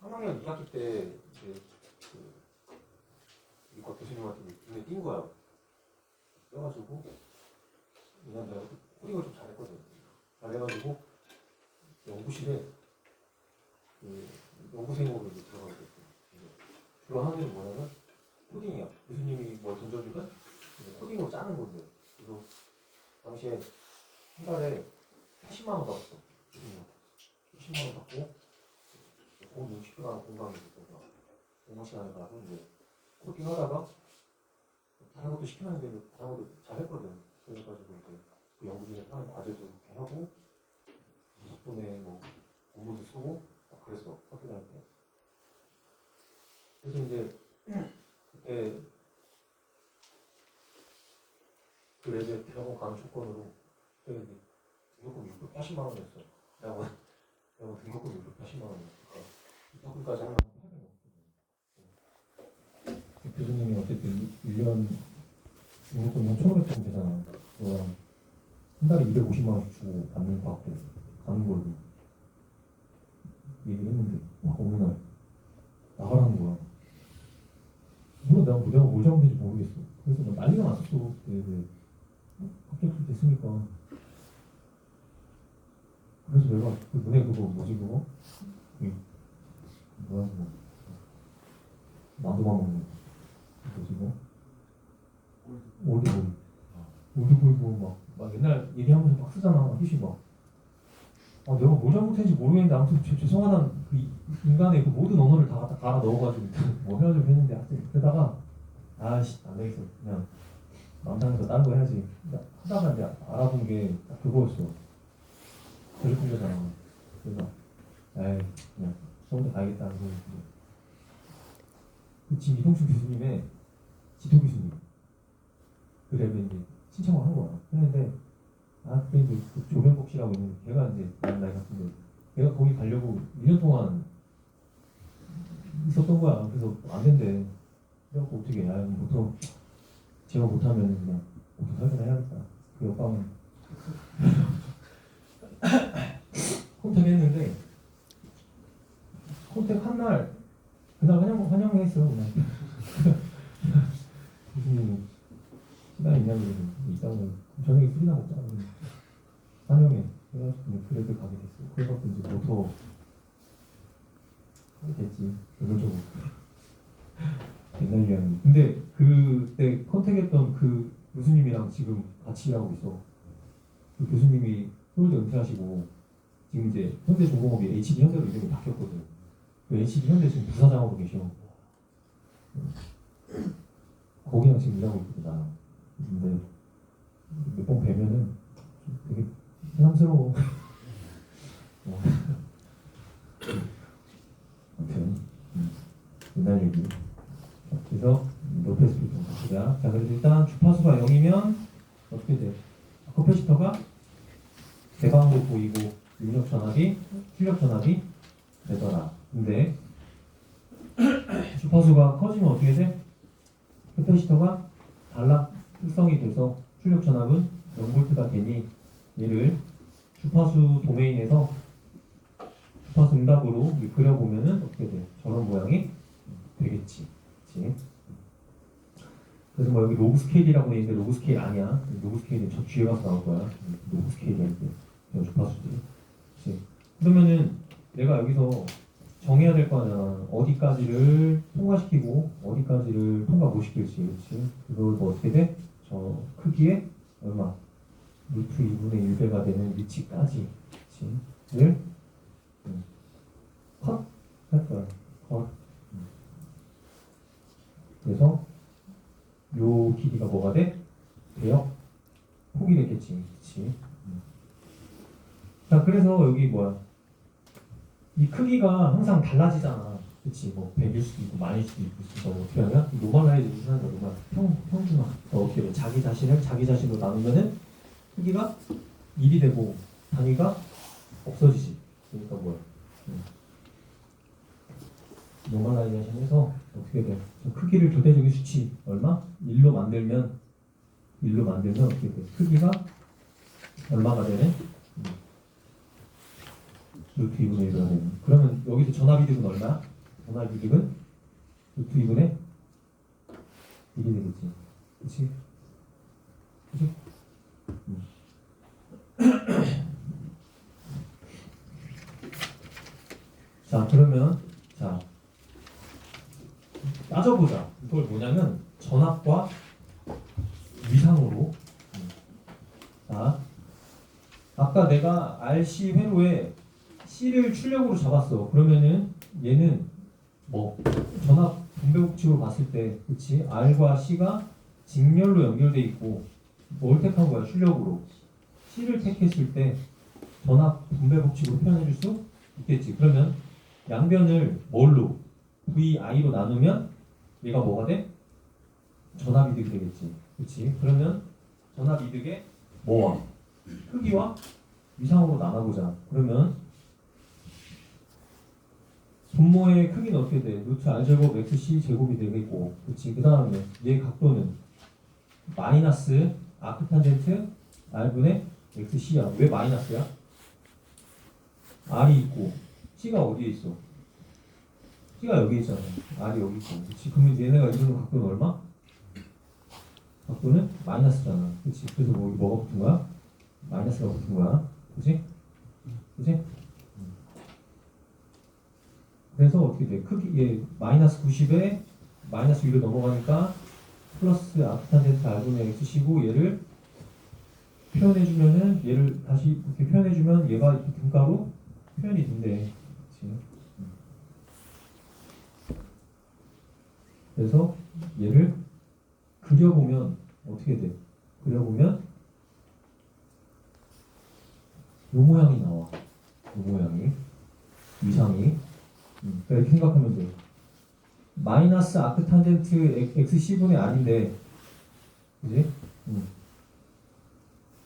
3학년 2학기 때 이제 그 이과 교수님한테 눈에 띈 거야. 그래가지고 왜냐면 내가 코딩을 좀 잘했거든. 잘해가지고 연구실에 그 연구생으로 이제 들어가게 됐어. 주로 하는 게 뭐냐면 코딩이야. 교수님이 뭘 던져주면 코딩으로 짜는 건데. 그래서 당시에 한 달에 80만 원 받았어. 80만 원 받고 공 60분간 공강이 있었어. 공강 시간에 가서 이제 코딩 하다가 다른 것도 시키는데 다른 것도 잘했거든. 그래가지고 이제 그 연구실에 하는 과제도 이렇게 하고 덕분에 뭐 공부도 쓰고 막 그랬어. 학교 다닐 때. 그래서 이제 그때 그 레벨 대학원 가는 조건으로 그때 이제 등록금 680만 원이었어. 대학원 등록금 680만 원이었어. 학교까지 하면 800원. 교수님이 어쨌든 1년 등록금 1,500원 되잖아. 그거랑 한 달에 250만 원씩 주고 받는 거 같고 가는 걸로 얘기를 했는데 막 어느 날 나가라는 거야. 물론 내가 뭘 잘못했는지 모르겠어. 그래서 막 난리가 났었어. 그때 합격도 됐으니까. 그래서 내가 그 너네 그거 뭐지 그거? 뭐야 그거? 만두만 먹는 거. 뭐지 그거? 올드보이 막 옛날 얘기하면서 막 쓰잖아. 휴식 막. 아, 내가 뭘 잘못했는지 모르겠는데 아무튼 죄송하다는 그 인간의 그 모든 언어를 다 갖다 갈아 넣어가지고 뭐 헤어지고 했는데 하여튼 그러다가 아씨 안 되겠어. 그냥 남산에서 다른 거 해야지. 하다가 이제 알아본 게 딱 그거였어. 조직훈련잖아. 그래서 에이 그냥 수험도 가야겠다. 그래서 그 지금 이동춘 교수님의 지도 교수님 그래서 이제 신청을 한 거야. 했는데 그때 이제 그 조병국 씨라고 있는 걔가 이제 나이 같은데 걔가 거기 가려고 1년 동안 있었던 거야. 그래서 안 된대. 그래갖고 어떻게 야 보통 제가 못하면 그냥 어떻게 설계를 해야겠다. 그 옆방은 컨택했는데 컨택 한 날 그날 환영했어 그냥. 교수님이 시간 있냐고 있다고 저녁에 술이나 먹자. 환영해. 그래가지고 그래도 가게 됐어. 그래갖고 이제 모터 하게 됐지. 결론적으로. 옛날 이야기. 근데 그때 컨택했던 그 교수님이랑 지금 같이 일하고 있어. 그 교수님이 서울대 은퇴하시고 지금 이제 현대중공업이 HD 현대로 이름이 바뀌었거든. 그 HD 현대 지금 부사장으로 계셔. 거기랑 지금 일하고 있거든 나랑. 근데 몇 번 뵈면은 되게 새삼스러워. 아무튼 옛날 얘기. 그래서 로페스피 좀 보자. 자, 그래서 일단 주파수가 0이면 어떻게 돼? 커패시터가 대방으로 보이고 윤력 전압이 출력 전압이 되더라. 근데 주파수가 커지면 어떻게 돼? 캐패시터가 단락 특성이 돼서 출력 전압은 0V가 되니 얘를 주파수 도메인에서 주파수 응답으로 그려보면은 어떻게 돼? 저런 모양이 되겠지. 그치? 그래서 뭐 여기 로그 스케일이라고 있는데 로그 스케일 아니야. 로그 스케일은 저 뒤에 가서 나올 거야. 로그 스케일이 아니고 주파수지. 그치? 그러면은 내가 여기서 정해야 될 거 아니야. 어디까지를 통과시키고 어디까지를 통과 못 시킬지. 그렇지? 그걸 뭐 어떻게 돼? 저 크기에 얼마? 루트 2분의 1배가 되는 위치까지. 그치?를 컷 할 거야. 컷. 그래서 요 길이가 뭐가 돼? 대역 그치? 자, 그래서 여기 뭐야? 이 크기가 항상 달라지잖아. 그치? 뭐 100일 수도 있고 만일 수도 있고 진짜 어떻게 하냐? 노멀라이즈 무슨 한다 노멀 평준화. 어떻게 돼? 자기 자신을 자기 자신으로 나누면은 크기가 1이 되고 단위가 없어지지. 그러니까 뭐야? 노멀라이제이션에서 어떻게 돼? 저 크기를 교대적인 수치 얼마? 1로 만들면 어떻게 돼? 크기가 얼마가 되네? 루트 2분의 1가 되는. 그러면 여기서 전압이득은 얼마야? 전압이득은 루트 2분의 1이 되겠지. 그치? 그치? 자, 그러면 자 따져보자. 이걸 뭐냐면 전압과 위상으로. 자, 아까 내가 RC 회로에 C를 출력으로 잡았어. 그러면은 얘는 뭐 전압 분배법칙으로 봤을 때, 그치? R과 C가 직렬로 연결돼 있고 뭘 택한 거야? 출력으로. C를 택했을 때 전압 분배법칙으로 표현해 줄 수 있겠지. 그러면 양변을 뭘로? VI로 나누면 얘가 뭐가 돼? 전압이득이 되겠지. 그치? 그러면 전압이득의 뭐와? 크기와 위상으로 나눠보자. 그러면 분모의 크기는 어떻게 돼? 루트 R제곱 XC 제곱이 되겠고, 그치? 그 다음에 얘 각도는 마이너스 아크탄젠트 R분의 XC야. 왜 마이너스야? R이 있고 C가 어디에 있어? C가 여기 있잖아. R이 여기 있고. 그치? 그러면 얘네가 이루는 각도는 얼마? 각도는 마이너스잖아. 그치? 그래서 뭐가 붙은 거야? 마이너스가 붙은 거야. 그치? 그치? 그래서 어떻게 돼? 크기, 얘 마이너스 90에 마이너스 위로 넘어가니까 플러스 아크탄젠트 R분의 XC고 얘를 표현해주면은 얘를 다시 이렇게 표현해주면 얘가 이렇게 등가로 표현이 된대. 그치? 그래서 얘를 그려보면 어떻게 돼? 그려보면 요 모양이 나와. 요 모양이 위상이. 이렇게 생각하면 돼. 마이너스 아크탄젠트 XC분의 R인데, 그지?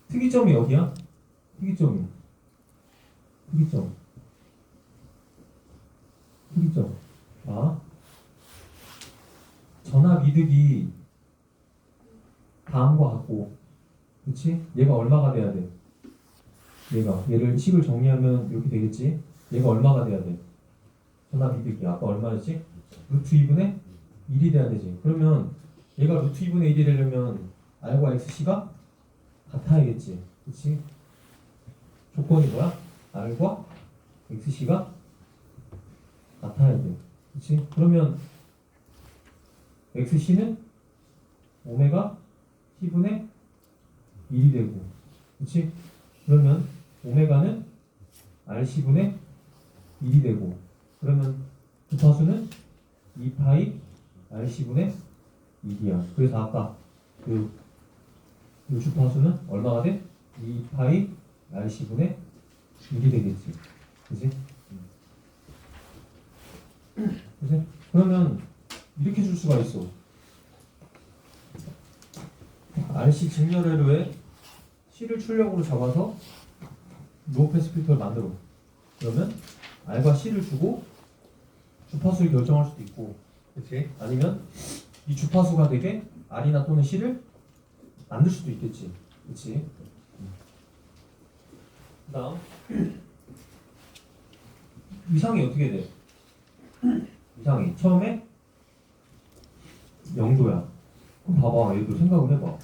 특이점이 여기야? 특이점. 자, 전압 이득이 다음과 같고, 그치? 얘가 얼마가 돼야 돼? 얘를 식을 정리하면 이렇게 되겠지? 얘가 얼마가 돼야 돼? 전압 이득이 아까 얼마였지? 루트 2분의 1이 돼야 되지. 그러면 얘가 루트 2분의 1이 되려면 R과 XC가 같아야겠지. 그치? 조건이 뭐야? R과 XC가 같아야 돼. 그치? 그러면 XC는 오메가 C분의 1이 되고, 그치? 그러면 오메가는 RC분의 1이 되고, 그러면 주파수는 2파이 RC분의 1이야. 그래서 아까 이 주파수는 얼마가 돼? 2파이 RC분의 1이 되겠지. 그치? 그치? 그러면 이렇게 줄 수가 있어. RC 직렬회로에 C를 출력으로 잡아서 로우패스 필터를 만들어. 그러면 R과 C를 주고 주파수를 결정할 수도 있고, 그치? 아니면 이 주파수가 되게 R이나 또는 C를 만들 수도 있겠지. 그치? 그 다음 위상이 어떻게 돼? 위상이 처음에 0도야. 그럼 봐봐. 얘도 생각을 해봐.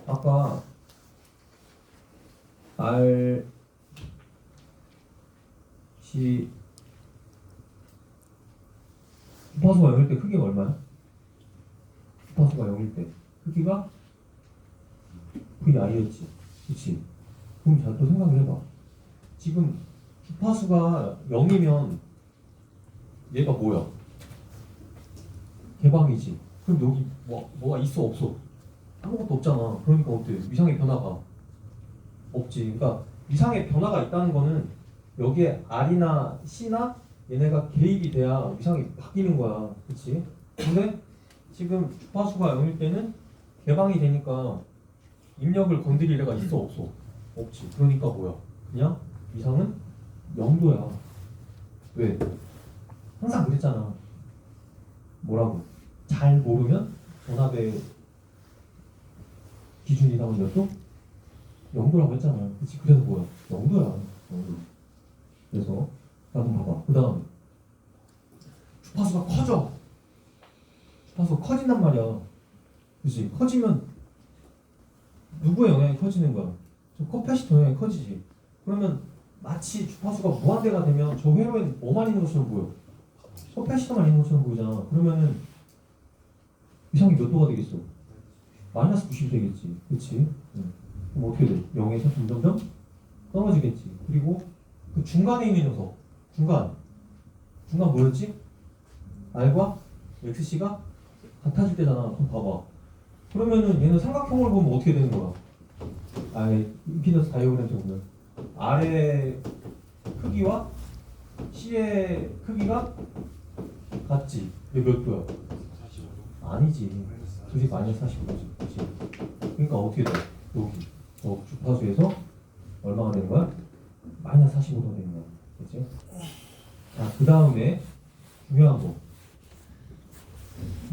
아까 R C 주파수가 0일 때 크기가 얼마야? 주파수가 0일 때 크기가 VI였지. 그치? 그럼 잘 또 생각을 해봐. 지금 주파수가 0이면 얘가 뭐야? 개방이지. 그럼 여기 뭐가 있어 없어? 아무것도 없잖아. 그러니까 어때? 위상의 변화가 없지. 그러니까 위상에 변화가 있다는 거는 여기에 R이나 C나 얘네가 개입이 돼야 위상이 바뀌는 거야. 그치? 근데 지금 주파수가 0일 때는 개방이 되니까 입력을 건드릴 애가 있어 없어? 없지. 그러니까 뭐야? 그냥 위상은 0도야. 왜? 항상 그랬잖아. 뭐라고? 잘 모르면 전압의 기준 이상은 몇 도? 0도라고 했잖아. 그치? 그래서 뭐야? 0도야. 0도. 그래서 나도 봐봐. 그 다음 주파수가 커져. 주파수가 커진단 말이야. 그치? 커지면 누구의 영향이 커지는 거야? 저 커패시터 영향이 커지지. 그러면 마치 주파수가 무한대가 되면 저 회로에 뭐만 있는 것처럼 보여? 커패시터만 있는 것처럼 보이잖아. 그러면은 위상이 몇 도가 되겠어? 마이너스 90이 되겠지. 그치? 그럼 어떻게 돼? 0에서 점점점 떨어지겠지. 그리고 그 중간에 있는 녀석. 중간 뭐였지? R과 XC가 같아질 때잖아. 그럼 봐봐. 그러면은 얘는 삼각형을 보면 어떻게 되는 거야? 임피던스 다이어그램에서 보면 R의 크기와 C의 크기가 같지. 이게 몇 도야? 45도. 아니지. 둘이 마이너스 45도지. 그치? 그러니까 어떻게 돼? 여기 주파수에서 얼마가 되는 거야? 마이너스 45도가 되는 거야. 그치? 자, 그 다음에 중요한 거.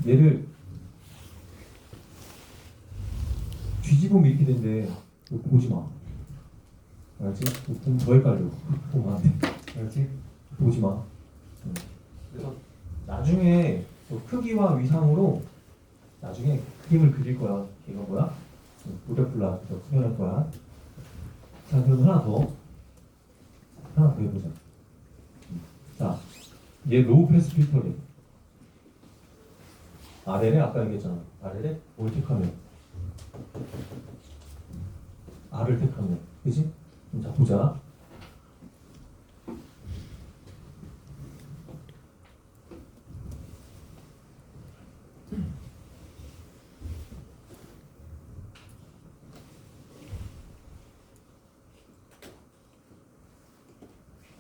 얘를 뒤집으면 이렇게 된대. 이거 보지 마. 알았지? 이거 보면 더 헷갈려. 보면 안 돼. 알았지? 보지 마. 그래서 나중에 그 크기와 위상으로 나중에 그림을 그릴 거야. 걔가 뭐야? 모레플라 표현할 거야. 자, 그럼 하나 더 해보자. 자, 얘 로우 패스 필터래. RL에 아까 얘기했잖아. RL에 뭘 택하면? R을 택하면. 그치? 자, 보자.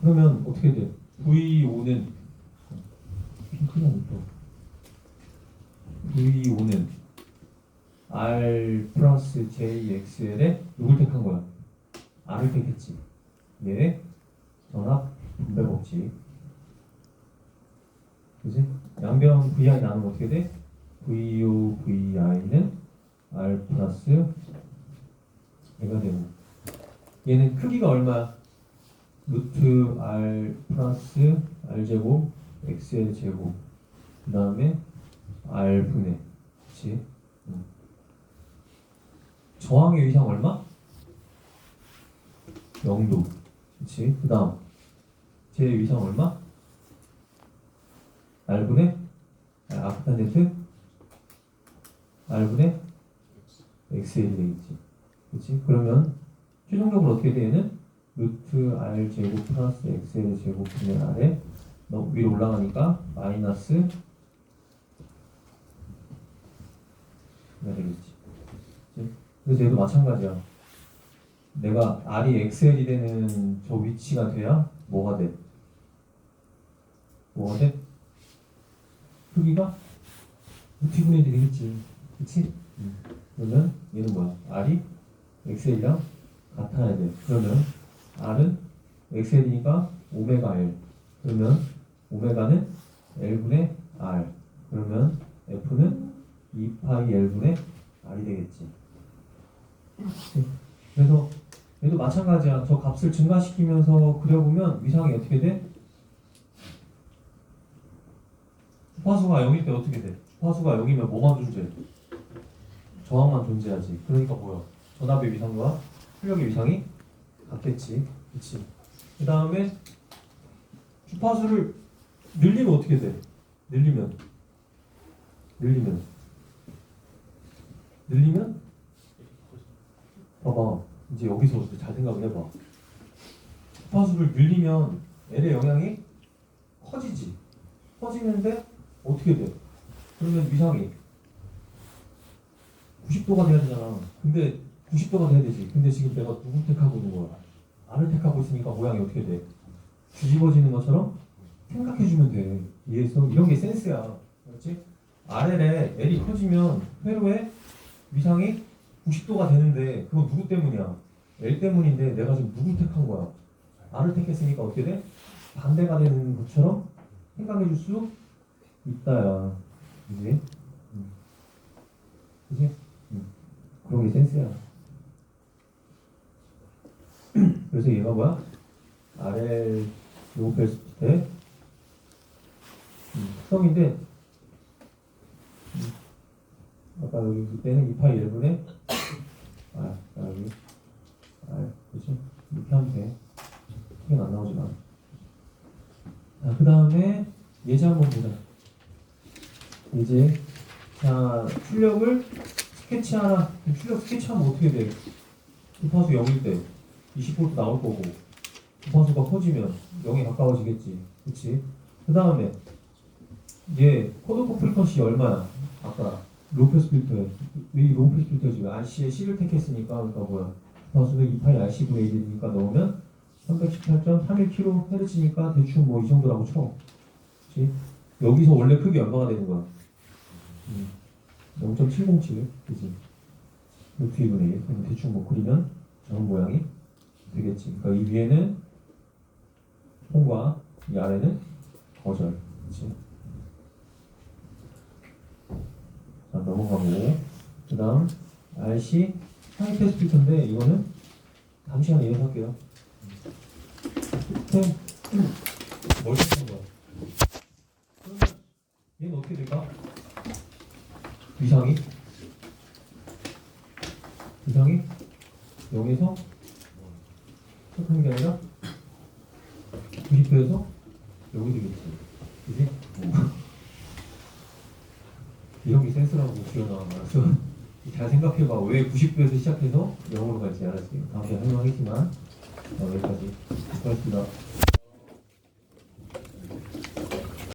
그러면 어떻게 돼? V5는 핑크는 또 V5는 R 플러스 JXL에 누굴 택한 거야? R을 택했지. 얘 전압 분배 법칙. 그지? 양변 VI 나누면 어떻게 돼? VO VI는 R 플러스 얘가 되고 얘는 크기가 얼마야? 루트 R 플러스 R 제곱 XL 제곱 그 다음에 R 분의 그치? 저항의 위상 얼마? 0도 그치? 그 다음 제 위상 얼마? R분의 아크탄젠트 R분의 XL이 되겠지 그치? 그러면 최종적으로 어떻게 돼 얘는? 루트 R 제곱 플러스 XL 제곱 분의 R에 위로 올라가니까 마이너스 가 되겠지. 그치? 그래서 얘도 마찬가지야. 내가 R이 XL이 되는 저 위치가 돼야 뭐가 돼? 뭐가 돼? 크기가 루트 분의 1이 되겠지. 그치? 그러면 얘는 뭐야? R이 XL이랑 같아야 돼. 그러면 R은 XL이니까 오메가 L. 그러면 오메가는 L분의 R. 그러면 F는 2파이 L분의 R이 되겠지. 그래서 얘도 마찬가지야. 저 값을 증가시키면서 그려보면 위상이 어떻게 돼? 주파수가 0일 때 어떻게 돼? 주파수가 0이면 뭐만 존재해? 저항만 존재하지. 그러니까 뭐야? 전압의 위상과 출력의 위상이 같겠지. 그치? 그 다음에 주파수를 늘리면 어떻게 돼? 늘리면 봐봐. 이제 여기서 잘 생각을 해봐. 주파수를 늘리면 L의 영향이 커지지. 커지는데 어떻게 돼? 그러면 위상이 90도가 돼야 되잖아. 근데 90도가 돼야 되지. 근데 지금 내가 누구 택하고 있는 거야? R을 택하고 있으니까 모양이 어떻게 돼? 뒤집어지는 것처럼 생각해주면 돼. 이해했어? 이런 게 센스야. 알았지? RL에 L이 커지면 회로의 위상이 90도가 되는데 그건 누구 때문이야? L 때문인데 내가 지금 누구 택한 거야? R을 택했으니까 어떻게 돼? 반대가 되는 것처럼 생각해줄 수 있다야. 그지? 그지? 그런 게 센스야. 그래서 얘가 뭐야? RL 로우펠스의 특성인데 아까 여기 그때는 2파이 1분의 여기 그렇지? 이렇게 하면 돼. 이건 안 나오지만. 자, 그 다음에 예제 한번 보자. 예제. 자, 출력을 스케치하라. 출력 스케치하면 어떻게 돼? 주파수 0일 때 20V 나올 거고 주파수가 커지면 0에 가까워지겠지. 그치? 그 다음에 얘 코드 프리퀀시 얼마야? 아까 로우패스 필터에 이 로우패스 필터 지금 RC에 C를 택했으니까 그러니까 뭐야? 주파수는 2파이 RC분의 1이니까 넣으면 318.31kHz니까 대충 뭐 이 정도라고 쳐. 그치? 여기서 원래 크기 얼마가 되는 거야? 0.707 그치? 루트 2분의 1 그럼 대충 뭐 그리면 저런 모양이 되겠지. 그러니까 이 위에는 통과, 이 아래는 거절. 그치? 자, 넘어가고 그 다음 RC 하이패스 필터인데 이거는 다음 시간에 이어서 할게요. 뭘 택한 거야? 그러면 얘는 어떻게 될까? 위상이 0에서 시작하는 게 아니라 90도에서 여기 되겠지. 그지? 이런 게 센스라고 기어나와. 그래서 잘 생각해봐. 왜 90도에서 시작해서 0으로 갈지 알았지. 다음 시간에 설명하겠지만 여기까지. 수고하셨습니다.